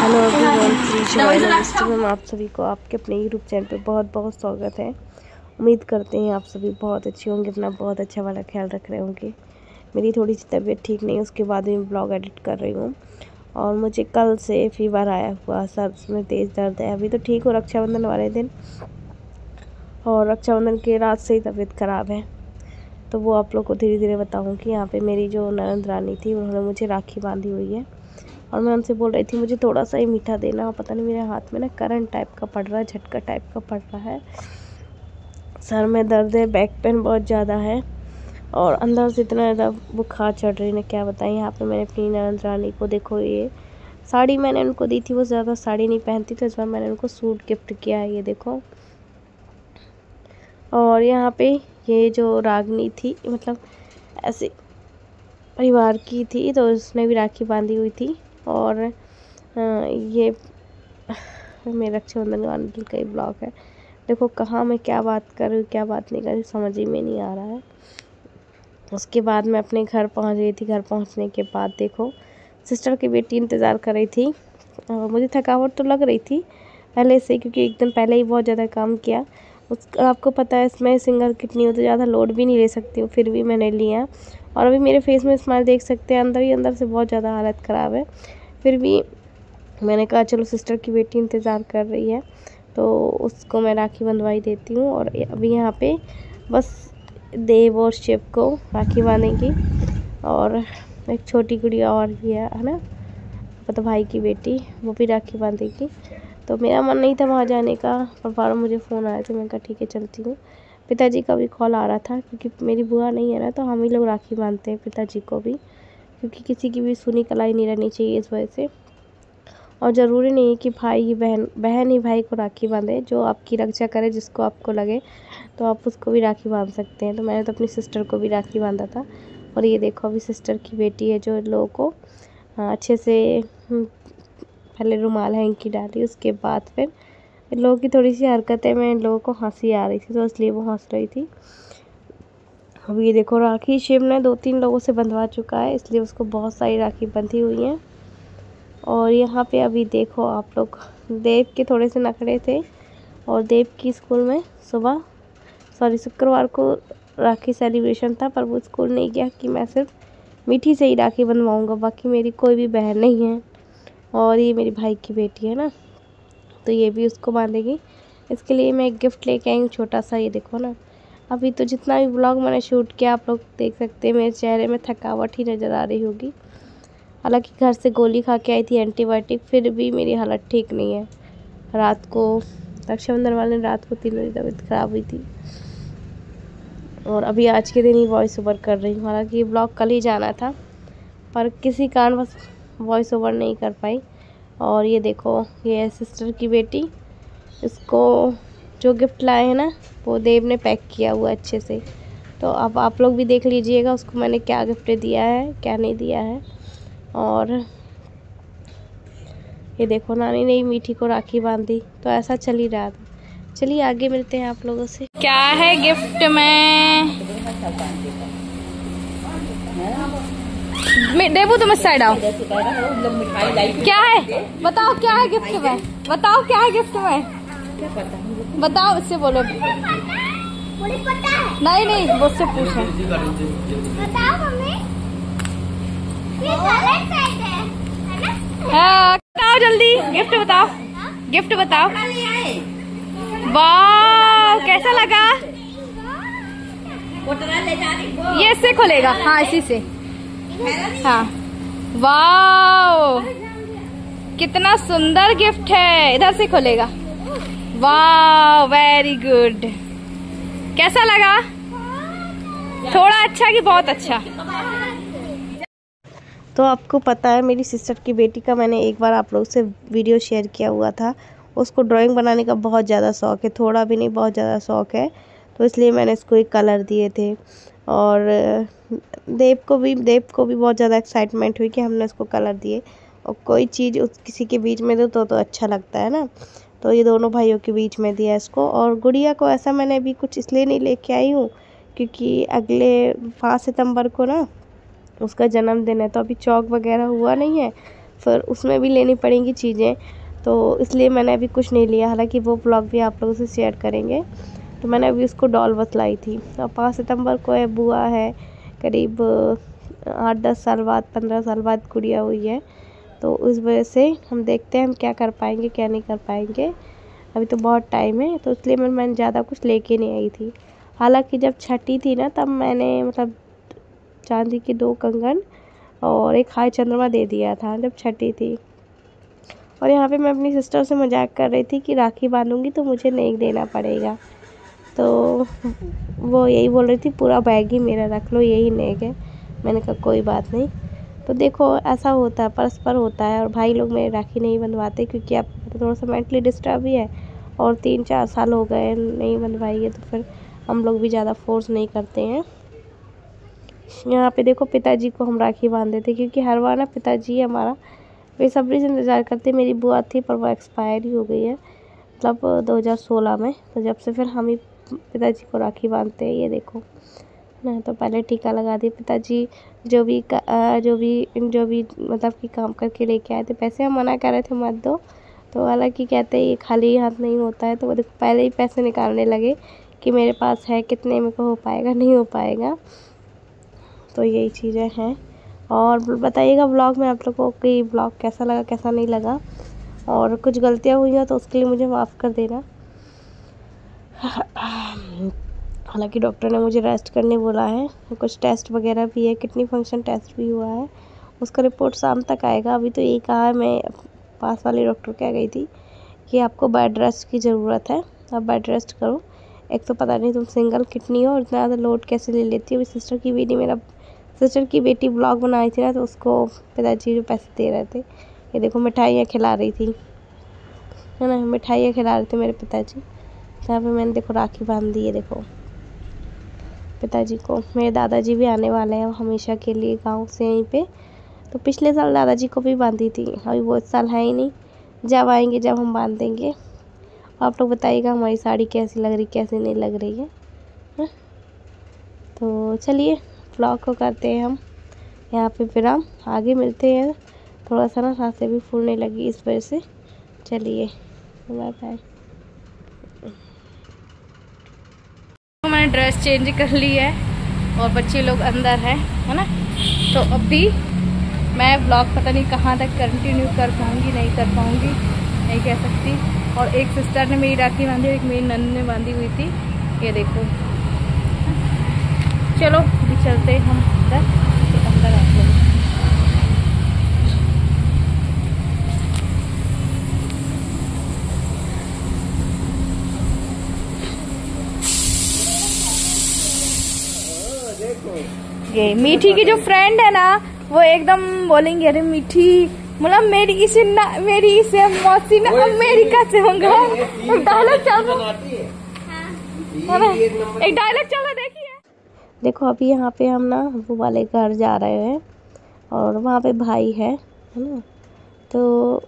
Hello everyone, Shri शिवाय में आप सभी को आपके अपने यूट्यूब चैनल पे बहुत बहुत स्वागत है। उम्मीद करते हैं आप सभी बहुत अच्छे होंगे, अपना बहुत अच्छा वाला ख्याल रख रहे होंगे। मेरी थोड़ी सी तबीयत ठीक नहीं है, उसके बाद मैं ब्लॉग एडिट कर रही हूँ। और मुझे कल से फीवर आया हुआ, सर में तेज़ दर्द है। अभी तो ठीक हो रक्षाबंधन वाले दिन, और रक्षाबंधन के रात से ही तबीयत ख़राब है। तो वो आप लोग को धीरे धीरे बताऊँगी। यहाँ पर मेरी जो ननद रानी थी, उन्होंने मुझे राखी बांधी हुई है, और मैं उनसे बोल रही थी मुझे थोड़ा सा ही मीठा देना। और पता नहीं मेरे हाथ में ना करंट टाइप का पड़ रहा है, झटका टाइप का पड़ रहा है, सर में दर्द है, बैक पेन बहुत ज़्यादा है, और अंदर से इतना ज़्यादा बुखार चढ़ रही है, क्या बताएं। यहाँ पे मैंने अपनी ननद रानी को, देखो ये साड़ी मैंने उनको दी थी, वो ज़्यादा साड़ी नहीं पहनती, तो इस बार मैंने उनको सूट गिफ्ट किया है, ये देखो। और यहाँ पे ये जो रागनी थी, मतलब ऐसे परिवार की थी, तो उसने भी राखी बांधी हुई थी। और ये मेरा रक्षाबंधन वाले का ही ब्लॉग है। देखो कहाँ मैं क्या बात कर रही हूँ, क्या बात नहीं कर रही, समझ ही में नहीं आ रहा है। उसके बाद मैं अपने घर पहुँच गई थी। घर पहुँचने के बाद देखो सिस्टर की बेटी इंतज़ार कर रही थी। मुझे थकावट तो लग रही थी पहले से, क्योंकि एक दिन पहले ही बहुत ज़्यादा काम किया। आपको पता है इसमें सिंगल किडनी हो तो ज़्यादा लोड भी नहीं ले सकती हूँ, फिर भी मैंने लिया। और अभी मेरे फेस में स्माइल देख सकते हैं, अंदर ही अंदर से बहुत ज़्यादा हालत ख़राब है। फिर भी मैंने कहा चलो सिस्टर की बेटी इंतज़ार कर रही है, तो उसको मैं राखी बंधवाई देती हूँ। और अभी यहाँ पे बस देव और शिव को राखी बांधेंगी, और एक छोटी गुड़िया और भी है ना, मतलब भाई की बेटी, वो भी राखी बांधेगी। तो मेरा मन नहीं था वहाँ जाने का, पर बार मुझे फ़ोन आया, तो मैंने कहा ठीक है चलती हूँ। पिताजी का भी कॉल आ रहा था, क्योंकि मेरी बुआ नहीं है ना, तो हम ही लोग राखी बांधते हैं पिताजी को भी, क्योंकि किसी की भी सुनी कलाई नहीं रहनी चाहिए इस वजह से। और ज़रूरी नहीं है कि भाई ही बहन ही भाई को राखी बांधे, जो आपकी रक्षा करे, जिसको आपको लगे तो आप उसको भी राखी बांध सकते हैं। तो मैंने तो अपनी सिस्टर को भी राखी बांधा था। और ये देखो अभी सिस्टर की बेटी है जो लोगों को अच्छे से पहले रुमाल हैंकी डाली, उसके बाद फिर इन लोगों की थोड़ी सी हरकतें में इन लोगों को हंसी आ रही थी, तो इसलिए वो हंस रही थी। अब ये देखो राखी शिव ने 2-3 लोगों से बंधवा चुका है, इसलिए उसको बहुत सारी राखी बंधी हुई हैं। और यहाँ पे अभी देखो आप लोग, देव के थोड़े से नखरे थे, और देव की स्कूल में शुक्रवार को राखी सेलिब्रेशन था, पर वो स्कूल नहीं गया कि मैं सिर्फ मीठी से ही राखी बनवाऊँगा, बाकी मेरी कोई भी बहन नहीं है। और ये मेरी भाई की बेटी है ना, तो ये भी उसको बांधेगी। इसके लिए मैं एक गिफ्ट लेके आई हूँ छोटा सा, ये देखो ना। अभी तो जितना भी ब्लॉग मैंने शूट किया आप लोग देख सकते हैं, मेरे चेहरे में थकावट ही नज़र आ रही होगी। हालांकि घर से गोली खा के आई थी एंटीबायोटिक, फिर भी मेरी हालत ठीक नहीं है। रात को रक्षाबंधन वाले रात को 3 बजे तबीयत ख़राब हुई थी, और अभी आज के दिन ही वॉइस ओवर कर रही हूँ। हालांकि ये ब्लॉग कल ही जाना था, पर किसी कारणवश वॉइस ओवर नहीं कर पाई। और ये देखो ये है सिस्टर की बेटी, इसको जो गिफ्ट लाए हैं ना, वो देव ने पैक किया हुआ अच्छे से। तो अब आप लोग भी देख लीजिएगा उसको मैंने क्या गिफ्ट दिया है, क्या नहीं दिया है। और ये देखो नानी ने मीठी को राखी बांधी, तो ऐसा चल ही रहा था। चलिए आगे मिलते हैं आप लोगों से। क्या है गिफ्ट में? देबू तुम इस साइड आओ। क्या है बताओ, क्या है गिफ्ट में? बताओ क्या है गिफ्ट में, बताओ, इससे बोलो। नहीं नहीं मुझसे पूछो। बताओ मम्मी, ये हाँ बताओ जल्दी, गिफ्ट बताओ, गिफ्ट बताओ। वाह कैसा लगा? ये इससे खोलेगा, हाँ इसी से। हाँ वाह कितना सुंदर गिफ्ट है, इधर से खोलेगा। वाह वेरी गुड, कैसा लगा? थोड़ा अच्छा कि बहुत अच्छा? तो आपको पता है मेरी सिस्टर की बेटी का मैंने एक बार आप लोग से वीडियो शेयर किया हुआ था। उसको ड्राइंग बनाने का बहुत ज़्यादा शौक़ है, थोड़ा भी नहीं बहुत ज़्यादा शौक़ है, तो इसलिए मैंने इसको एक कलर दिए थे। और देव को भी बहुत ज़्यादा एक्साइटमेंट हुई कि हमने उसको कलर दिए। और कोई चीज़ किसी के बीच में दो तो अच्छा लगता है ना, तो ये दोनों भाइयों के बीच में दिया इसको। और गुड़िया को ऐसा मैंने अभी कुछ इसलिए नहीं लेके आई हूँ, क्योंकि अगले 5 सितंबर को ना उसका जन्मदिन है, तो अभी चौक वगैरह हुआ नहीं है, फिर उसमें भी लेनी पड़ेंगी चीज़ें, तो इसलिए मैंने अभी कुछ नहीं लिया। हालांकि वो ब्लॉग भी आप लोगों से शेयर करेंगे। तो मैंने अभी उसको डॉल बतलाई थी। और 5 सितंबर को है, बुआ है, करीब 8-10 साल बाद, 15 साल बाद गुड़िया हुई है। तो उस वजह से हम देखते हैं हम क्या कर पाएंगे क्या नहीं कर पाएंगे। अभी तो बहुत टाइम है, तो इसलिए मैंने ज़्यादा कुछ लेके नहीं आई थी। हालांकि जब छठी थी ना, तब मैंने मतलब चांदी की 2 कंगन और एक हाई चंद्रमा दे दिया था, जब छठी थी। और यहाँ पे मैं अपनी सिस्टर से मजाक कर रही थी कि राखी बांधूंगी तो मुझे नेक देना पड़ेगा। तो वो यही बोल रही थी पूरा बैग ही मेरा रख लो, यही नेक है। मैंने कहा कोई बात नहीं। तो देखो ऐसा होता है, परस्पर होता है। और भाई लोग मेरे राखी नहीं बनवाते, क्योंकि आप थोड़ा सा मेंटली डिस्टर्ब भी है, और 3-4 साल हो गए नहीं बनवाई है, तो फिर हम लोग भी ज़्यादा फोर्स नहीं करते हैं। यहाँ पे देखो पिताजी को हम राखी बांधे थे, क्योंकि हर बार ना पिताजी हमारा बेसब्री से इंतज़ार करते। मेरी बुआ थी पर वो एक्सपायर ही हो गई है, मतलब 2016 में। तो जब से फिर हम ही पिताजी को राखी बांधते हैं। ये देखो ना, तो पहले टीका लगा दिए। पिताजी जो भी मतलब कि काम करके लेके आए थे, पैसे हम मना कर रहे थे मत दो, तो हालांकि कहते ये खाली हाथ नहीं होता है। तो वो देखो पहले ही पैसे निकालने लगे कि मेरे पास है कितने में को हो पाएगा नहीं हो पाएगा। तो यही चीज़ें हैं। और बताइएगा ब्लॉग में आप लोगों को ब्लॉग कैसा लगा कैसा नहीं लगा, और कुछ गलतियाँ हुई हैं तो उसके लिए मुझे माफ़ कर देना। हालांकि डॉक्टर ने मुझे रेस्ट करने बोला है, कुछ टेस्ट वगैरह भी है, किडनी फंक्शन टेस्ट भी हुआ है, उसका रिपोर्ट शाम तक आएगा। अभी तो यही कहा है, मैं पास वाले डॉक्टर कह गई थी कि आपको बेड रेस्ट की ज़रूरत है, आप बेड रेस्ट करो। एक तो पता नहीं तुम सिंगल किडनी हो और इतना ज़्यादा लोड कैसे ले लेती हो। सिस्टर की बेटी ब्लॉग बनाई थी ना, तो उसको पिताजी जो पैसे दे रहे थे। ये देखो मिठाइयाँ खिला रही थी, है ना, मिठाइयाँ खिला रहे थे मेरे पिताजी। यहाँ पे मैंने देखो राखी बांध दी है। देखो पिताजी को, मेरे दादाजी भी आने वाले हैं हमेशा के लिए गांव से यहीं पे। तो पिछले साल दादाजी को भी बांधी थी, अभी वो इस साल है ही नहीं, जब आएंगे जब हम बांध देंगे। आप लोग बताइएगा हमारी साड़ी कैसी लग रही कैसी नहीं लग रही है। तो चलिए व्लॉग को करते हैं हम यहाँ पे विराम, आगे मिलते हैं। थोड़ा सा ना सांसें भी फूलने लगी इस वजह से। चलिए बाय बाय। मैंने ड्रेस चेंज कर ली है और बच्चे लोग अंदर हैं, है ना। तो अभी मैं ब्लॉग पता नहीं कहाँ तक कंटिन्यू कर पाऊँगी नहीं कर पाऊँगी, नहीं कह सकती। और एक सिस्टर ने मेरी राखी बांधी, एक मेरी नंद ने बांधी हुई थी। ये देखो, चलो अभी चलते हैं हम अंदर आते हैं। ये मीठी की जो फ्रेंड है ना, वो एकदम बोलेंगे अरे मीठी, मतलब मेरी से मौसी ना अमेरिका से होंगे। डायलॉग चल रहा, एक डायलॉग चल रहा, देखिए। देखो अभी यहाँ पे हम ना वो वाले घर जा रहे हैं, और वहाँ पे भाई है ना। तो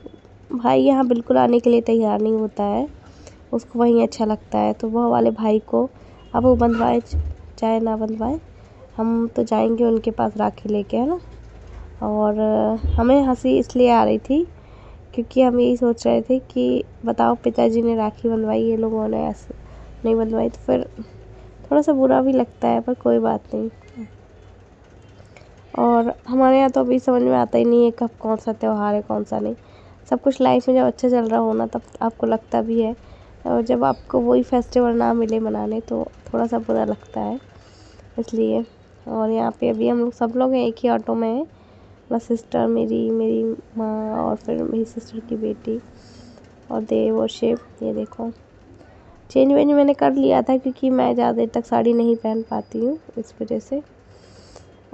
भाई यहाँ बिल्कुल आने के लिए तैयार नहीं होता है, उसको वहीं अच्छा लगता है। तो वो वाले भाई को अब वो बंधवाए चाहे ना बंधवाए, हम तो जाएंगे उनके पास राखी लेके, है ना। और हमें हंसी इसलिए आ रही थी क्योंकि हम यही सोच रहे थे कि बताओ पिताजी ने राखी बंधवाई, ये लोगों ने ऐसे नहीं बंधवाई। तो फिर थोड़ा सा बुरा भी लगता है, पर कोई बात नहीं। और हमारे यहाँ तो अभी समझ में आता ही नहीं है कब कौन सा त्यौहार है कौन सा नहीं। सब कुछ लाइफ में जब अच्छा चल रहा हो ना, तब आपको लगता भी है, और जब आपको वही फेस्टिवल ना मिले मनाने तो थोड़ा सा बुरा लगता है, इसलिए। और यहाँ पे अभी हम लोग सब लोग हैं, एक ही ऑटो में हैं, मेरा सिस्टर, मेरी माँ, और फिर मेरी सिस्टर की बेटी और देव और शिव। ये देखो चेंज वेंज मैंने कर लिया था, क्योंकि मैं ज़्यादा देर तक साड़ी नहीं पहन पाती हूँ, इस वजह से।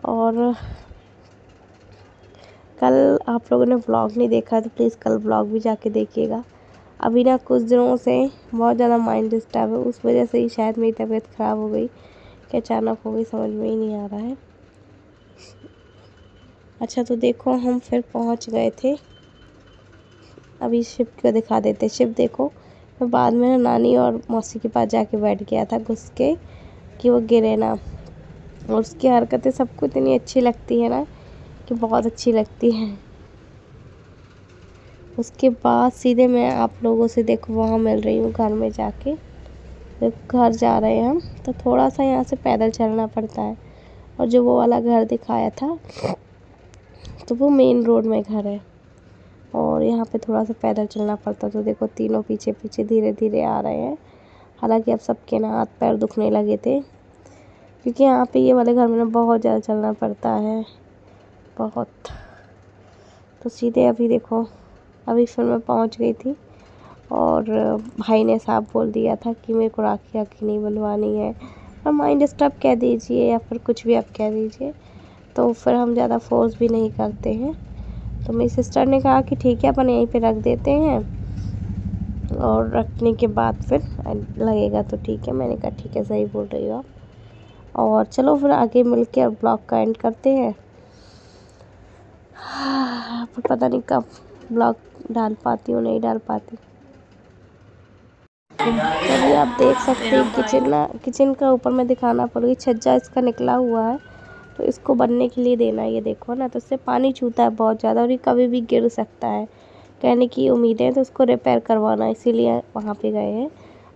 और कल आप लोगों ने व्लॉग नहीं देखा तो प्लीज़ कल व्लॉग भी जाके देखिएगा। अभी ना कुछ दिनों से बहुत ज़्यादा माइंड डिस्टर्ब है, उस वजह से ही शायद मेरी तबीयत ख़राब हो गई कि अचानक हो गई, समझ में ही नहीं आ रहा है। अच्छा तो देखो हम फिर पहुंच गए थे, अभी शिव को दिखा देते। शिव देखो, मैं बाद में नानी और मौसी के पास जाके बैठ गया था घुस के कि वो गिरे ना। और उसकी हरकतें सबको इतनी अच्छी लगती है ना कि बहुत अच्छी लगती हैं। उसके बाद सीधे मैं आप लोगों से देखो वहाँ मिल रही हूँ घर में जाके। घर जा रहे हैं हम, तो थोड़ा सा यहाँ से पैदल चलना पड़ता है। और जो वो वाला घर दिखाया था तो वो मेन रोड में घर है, और यहाँ पे थोड़ा सा पैदल चलना पड़ता। तो देखो तीनों पीछे पीछे धीरे धीरे आ रहे हैं। हालांकि अब सबके ना हाथ पैर दुखने लगे थे, क्योंकि यहाँ पे ये वाले घर में ना बहुत ज़्यादा चलना पड़ता है, बहुत। तो सीधे अभी देखो, अभी फिर मैं पहुँच गई थी, और भाई ने साफ बोल दिया था कि मेरे को राखी आखी नहीं बनवानी है, और माइंड डिस्टर्ब कह दीजिए या फिर कुछ भी आप कह दीजिए, तो फिर हम ज़्यादा फोर्स भी नहीं करते हैं। तो मेरी सिस्टर ने कहा कि ठीक है अपन यहीं पे रख देते हैं, और रखने के बाद फिर लगेगा तो ठीक है। मैंने कहा ठीक है, सही बोल रही हो आप। और चलो फिर आगे मिल के ब्लॉग का एंड करते हैं। पता नहीं कब ब्लॉग डाल पाती हूँ, नहीं डाल पाती। तभी आप देख सकते हैं किचन का ऊपर में दिखाना पड़ेगी, छज्जा इसका निकला हुआ है, तो इसको बनने के लिए देना है। ये देखो ना, तो इससे पानी छूता है बहुत ज़्यादा, और ये कभी भी गिर सकता है, कहने की उम्मीद है। तो उसको रिपेयर करवाना, इसीलिए वहाँ पे गए हैं।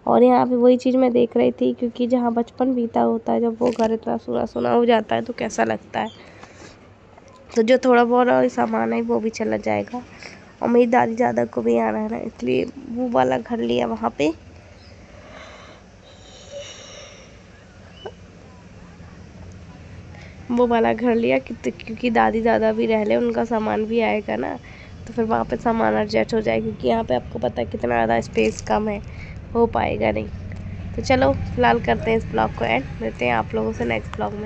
और यहाँ पे वही चीज़ मैं देख रही थी, क्योंकि जहाँ बचपन बीता होता है, जब वो घर इतना सूना सूना हो जाता है तो कैसा लगता है। तो जो थोड़ा बहुत सामान है वो भी चला जाएगा, और मेरी दादी दादा को भी आना है ना, इसलिए वो वाला घर लिया वहाँ पे। वो वाला घर लिया क्योंकि दादी दादा भी रह ले, उनका सामान भी आएगा ना, तो फिर वहाँ पे सामान एडजस्ट हो जाएगा। क्योंकि यहाँ पे आपको पता है कितना ज़्यादा स्पेस कम है, हो पाएगा नहीं। तो चलो फिलहाल करते हैं इस ब्लॉग को एंड, मिलते हैं आप लोगों से नेक्स्ट ब्लॉग में।